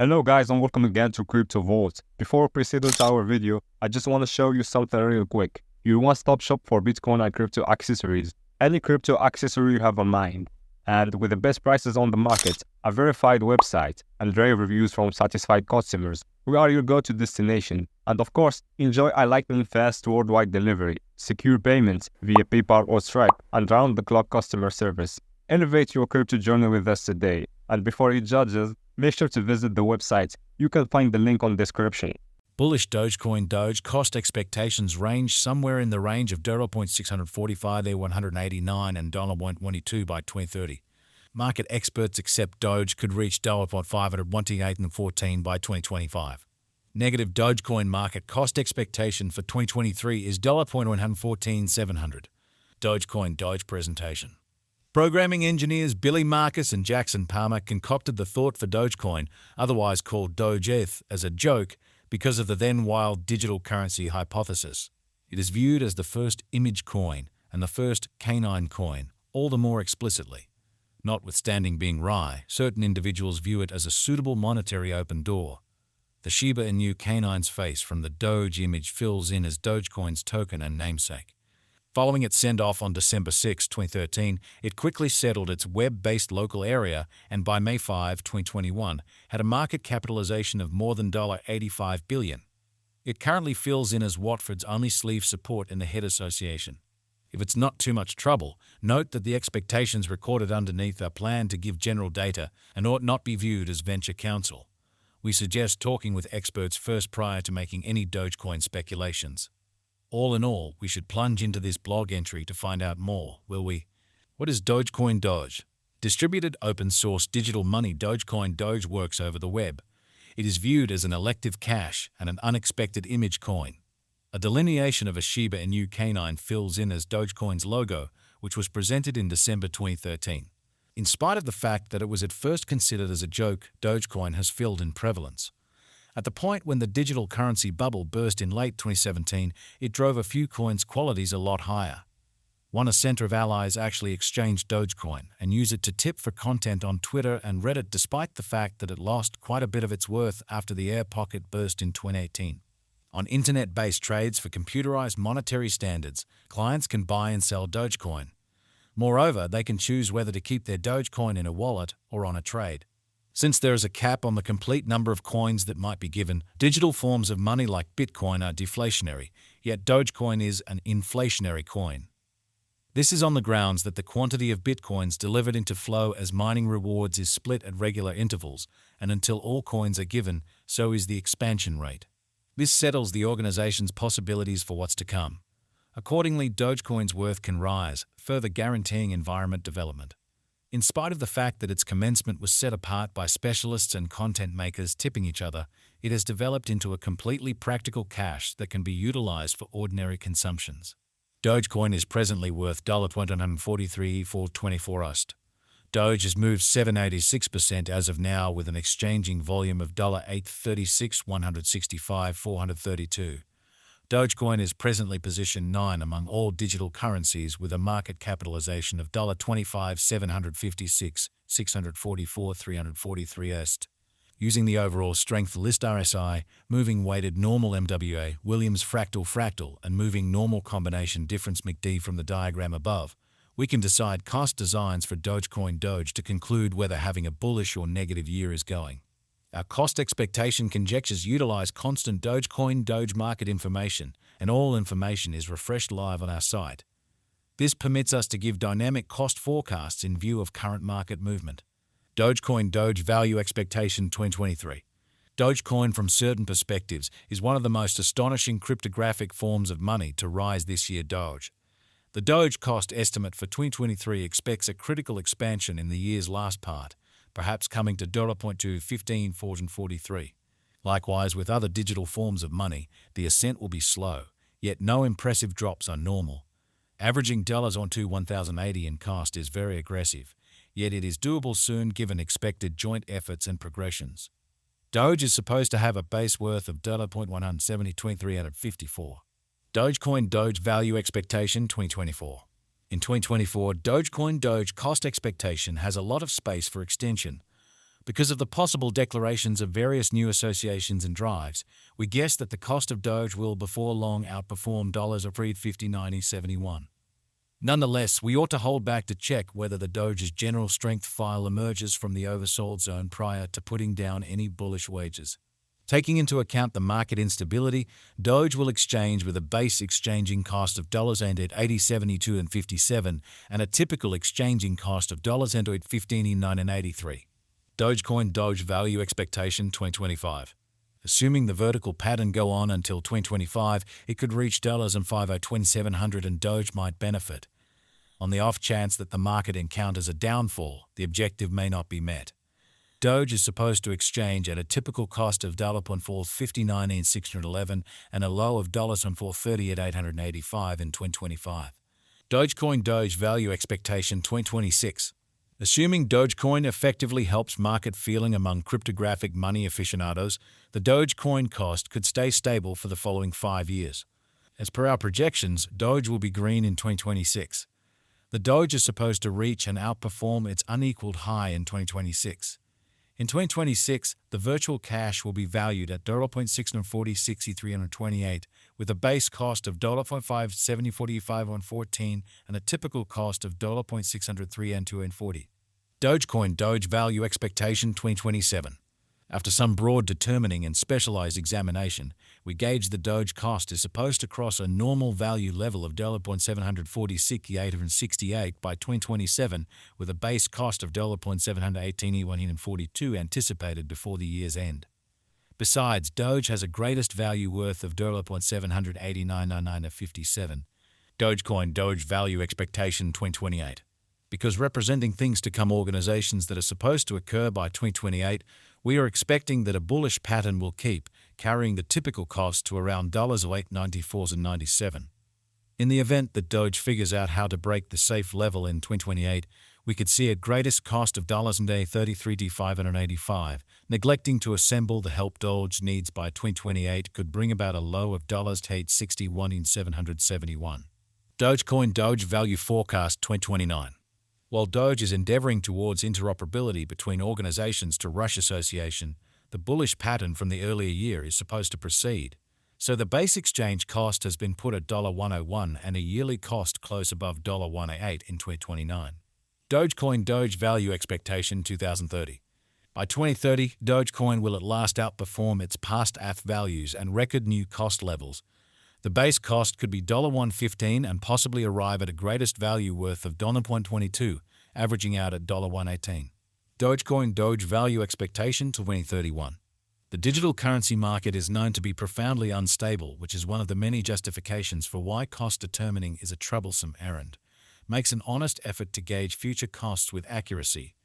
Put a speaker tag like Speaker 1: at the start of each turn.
Speaker 1: Hello guys and welcome again to Crypto Vault. Before proceeding to our video, I just want to show you something real quick. Your one-stop shop for Bitcoin and crypto accessories. Any crypto accessory you have in mind. And with the best prices on the market, a verified website, and rave reviews from satisfied customers, we are your go-to destination. And of course, enjoy a lightning fast worldwide delivery, secure payments via PayPal or Stripe, and round-the-clock customer service. Elevate your crypto journey with us today. And before you judge us, make sure to visit the website. You can find the link on description.
Speaker 2: Bullish Dogecoin Doge cost expectations range somewhere in the range of $645 to $189 and $1.22 by 2030. Market experts accept Doge could reach $518 and $14 by 2025. Negative Dogecoin market cost expectation for 2023 is $114,700. Dogecoin Doge presentation. Programming engineers Billy Marcus and Jackson Palmer concocted the thought for Dogecoin, otherwise called Doge, as a joke because of the then wild digital currency hypothesis. It is viewed as the first image coin and the first canine coin, all the more explicitly. Notwithstanding being wry, certain individuals view it as a suitable monetary open door. The Shiba Inu canine's face from the Doge image fills in as Dogecoin's token and namesake. Following its send-off on December 6, 2013, it quickly settled its web-based local area and by May 5, 2021, had a market capitalization of more than $85 billion. It currently fills in as Watford's only sleeve support in the head association. If it's not too much trouble, note that the expectations recorded underneath are planned to give general data and ought not be viewed as venture counsel. We suggest talking with experts first prior to making any Dogecoin speculations. All in all, we should plunge into this blog entry to find out more, will we? What is Dogecoin Doge? Distributed open-source digital money Dogecoin Doge works over the web. It is viewed as an elective cash and an unexpected image coin. A delineation of a Shiba Inu canine fills in as Dogecoin's logo, which was presented in December 2013. In spite of the fact that it was at first considered as a joke, Dogecoin has filled in prevalence. At the point when the digital currency bubble burst in late 2017, it drove a few coins' qualities a lot higher. One center of allies actually exchanged Dogecoin and used it to tip for content on Twitter and Reddit despite the fact that it lost quite a bit of its worth after the air pocket burst in 2018. On internet-based trades for computerized monetary standards, clients can buy and sell Dogecoin. Moreover, they can choose whether to keep their Dogecoin in a wallet or on a trade. Since there is a cap on the complete number of coins that might be given, digital forms of money like Bitcoin are deflationary, yet Dogecoin is an inflationary coin. This is on the grounds that the quantity of Bitcoins delivered into flow as mining rewards is split at regular intervals, and until all coins are given, so is the expansion rate. This settles the organization's possibilities for what's to come. Accordingly, Dogecoin's worth can rise, further guaranteeing environment development. In spite of the fact that its commencement was set apart by specialists and content makers tipping each other, it has developed into a completely practical cash that can be utilized for ordinary consumptions. Dogecoin is presently worth $143 for 24 Ust. Doge has moved 786% as of now with an exchanging volume of $836, 165, 432. Dogecoin is presently position 9 among all digital currencies with a market capitalization of $25, 756, 644, 343 Est. Using the overall strength list RSI, moving weighted normal MWA, Williams fractal, and moving normal combination difference MACD from the diagram above, we can decide cost designs for Dogecoin Doge to conclude whether having a bullish or negative year is going. Our cost expectation conjectures utilize constant Dogecoin Doge market information, and all information is refreshed live on our site. This permits us to give dynamic cost forecasts in view of current market movement. Dogecoin Doge Value Expectation 2023. Dogecoin, from certain perspectives, is one of the most astonishing cryptographic forms of money to rise this year. Doge. The Doge cost estimate for 2023 expects a critical expansion in the year's last part, perhaps coming to $15.43. Likewise, with other digital forms of money, the ascent will be slow, yet no impressive drops are normal. Averaging $1,080 in cost is very aggressive, yet it is doable soon given expected joint efforts and progressions. Doge is supposed to have a base worth of $170.2354. Dogecoin Doge Value Expectation 2024. In 2024, Dogecoin Doge cost expectation has a lot of space for extension. Because of the possible declarations of various new associations and drives, we guess that the cost of Doge will before long outperform dollars of read 50.90.71. Nonetheless, we ought to hold back to check whether the Doge's general strength file emerges from the oversold zone prior to putting down any bullish wagers. Taking into account the market instability, Doge will exchange with a base exchanging cost of $80.72.57 and a typical exchanging cost of $15.89.83. Dogecoin Doge Value Expectation 2025. Assuming the vertical pattern go on until 2025, it could reach $5.2700 and Doge might benefit. On the off chance that the market encounters a downfall, the objective may not be met. Doge is supposed to exchange at a typical cost of $4.59 and a low of $4.30 in 2025. Dogecoin Doge Value Expectation 2026. Assuming Dogecoin effectively helps market feeling among cryptographic money aficionados, the Dogecoin cost could stay stable for the following 5 years. As per our projections, Doge will be green in 2026. The Doge is supposed to reach and outperform its unequaled high in 2026. In 2026, the virtual cash will be valued at $6.406328 with a base cost of $5.704514 and a typical cost of $603.240. Dogecoin Doge Value Expectation 2027. After some broad determining and specialized examination, we gauge the Doge cost is supposed to cross a normal value level of $746.68 by 2027 with a base cost of $718.142 anticipated before the year's end. Besides, Doge has a greatest value worth of $789.9957. Dogecoin Doge Value Expectation 2028. Because representing things to come organizations that are supposed to occur by 2028, we are expecting that a bullish pattern will keep, carrying the typical cost to around $8.94.97. In the event that Doge figures out how to break the safe level in 2028, we could see a greatest cost of $33.585. Neglecting to assemble the help Doge needs by 2028 could bring about a low of $861.771. Dogecoin Doge Value Forecast 2029. While Doge is endeavoring towards interoperability between organizations to rush association, the bullish pattern from the earlier year is supposed to proceed. So the base exchange cost has been put at $101 and a yearly cost close above $108 in 2029. Dogecoin Doge Value Expectation 2030. By 2030, Dogecoin will at last outperform its past AF values and record new cost levels. The base cost could be $1.15 and possibly arrive at a greatest value worth of $1.22, averaging out at $1.18. Dogecoin Doge Value Expectation 2031. The digital currency market is known to be profoundly unstable, which is one of the many justifications for why cost determining is a troublesome errand. Makes an honest effort to gauge future costs with accuracy.